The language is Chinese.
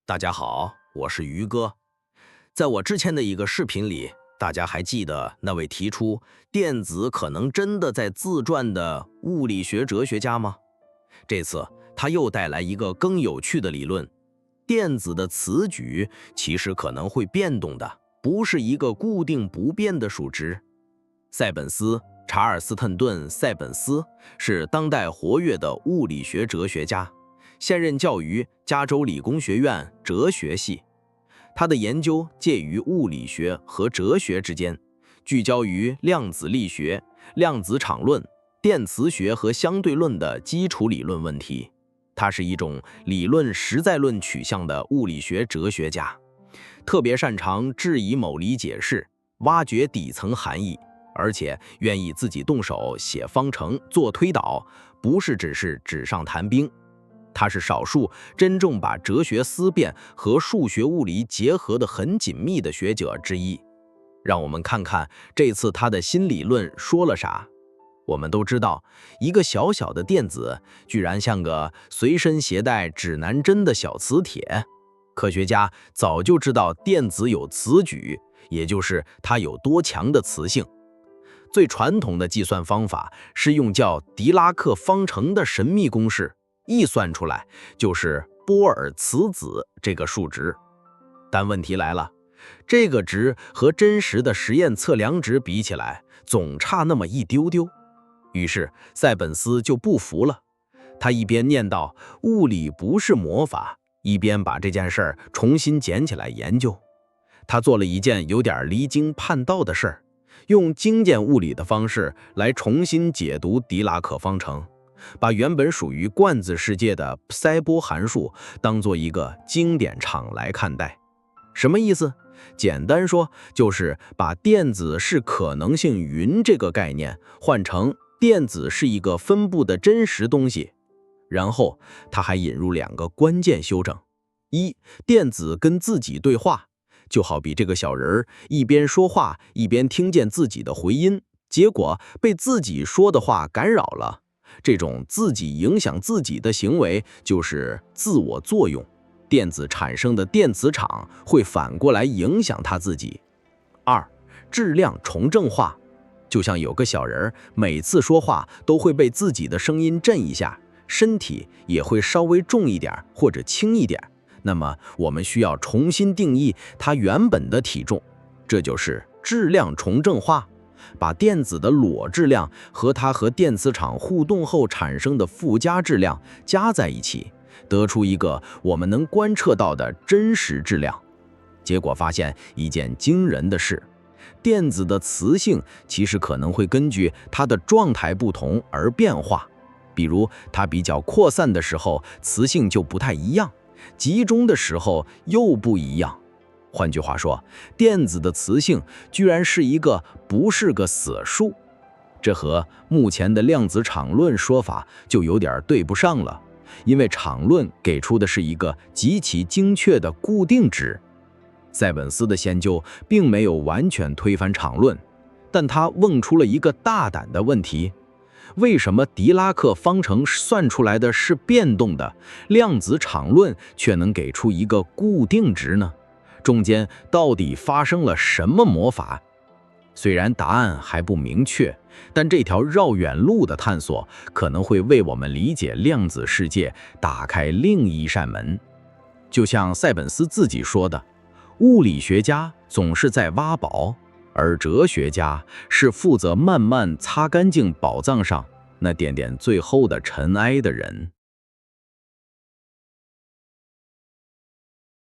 大家好，我是于哥。在我之前的一个视频里，大家还记得那位提出电子可能真的在自转的物理学哲学家吗？这次他又带来一个更有趣的理论：电子的此举其实可能会变动的，不是一个固定不变的数值。查尔斯特顿·塞本斯是当代活跃的物理学哲学家，现任教于加州理工学院哲学系。他的研究介于物理学和哲学之间，聚焦于量子力学、量子场论、电磁学和相对论的基础理论问题。他是一种理论实在论取向的物理学哲学家，特别擅长质疑某理解释，挖掘底层含义，而且愿意自己动手写方程、做推导，不是只是纸上谈兵。他是少数真正把哲学思辨和数学物理结合得很紧密的学者之一。让我们看看这次他的新理论说了啥。我们都知道，一个小小的电子居然像个随身携带指南针的小磁铁。科学家早就知道电子有磁矩，也就是它有多强的磁性。最传统的计算方法是用叫狄拉克方程的神秘公式，一算出来就是波尔磁子这个数值。但问题来了，这个值和真实的实验测量值比起来，总差那么一丢丢。于是塞本斯就不服了，他一边念叨物理不是魔法，一边把这件事儿重新捡起来研究。他做了一件有点离经叛道的事儿，用经典物理的方式来重新解读狄拉克方程，把原本属于罐子世界的鳃波函数当做一个经典场来看待。什么意思？简单说，就是把电子是可能性云这个概念换成电子是一个分布的真实东西。然后他还引入两个关键修正：一，电子跟自己对话，就好比这个小人一边说话一边听见自己的回音，结果被自己说的话干扰了。这种自己影响自己的行为就是自我作用，电子产生的电磁场会反过来影响它自己。二，质量重正化，就像有个小人每次说话都会被自己的声音震一下，身体也会稍微重一点或者轻一点，那么我们需要重新定义它原本的体重，这就是质量重正化。把电子的裸质量和它和电磁场互动后产生的附加质量加在一起，得出一个我们能观测到的真实质量。结果发现一件惊人的事，电子的磁性其实可能会根据它的状态不同而变化。比如它比较扩散的时候，磁性就不太一样，集中的时候又不一样。换句话说，电子的磁性居然不是个死数，这和目前的量子场论说法就有点对不上了，因为场论给出的是一个极其精确的固定值。塞本斯的研究并没有完全推翻场论，但他问出了一个大胆的问题：为什么狄拉克方程算出来的是变动的，量子场论却能给出一个固定值呢？中间到底发生了什么魔法？虽然答案还不明确，但这条绕远路的探索可能会为我们理解量子世界打开另一扇门。就像塞本斯自己说的，物理学家总是在挖宝，而哲学家是负责慢慢擦干净宝藏上那点点最后的尘埃的人。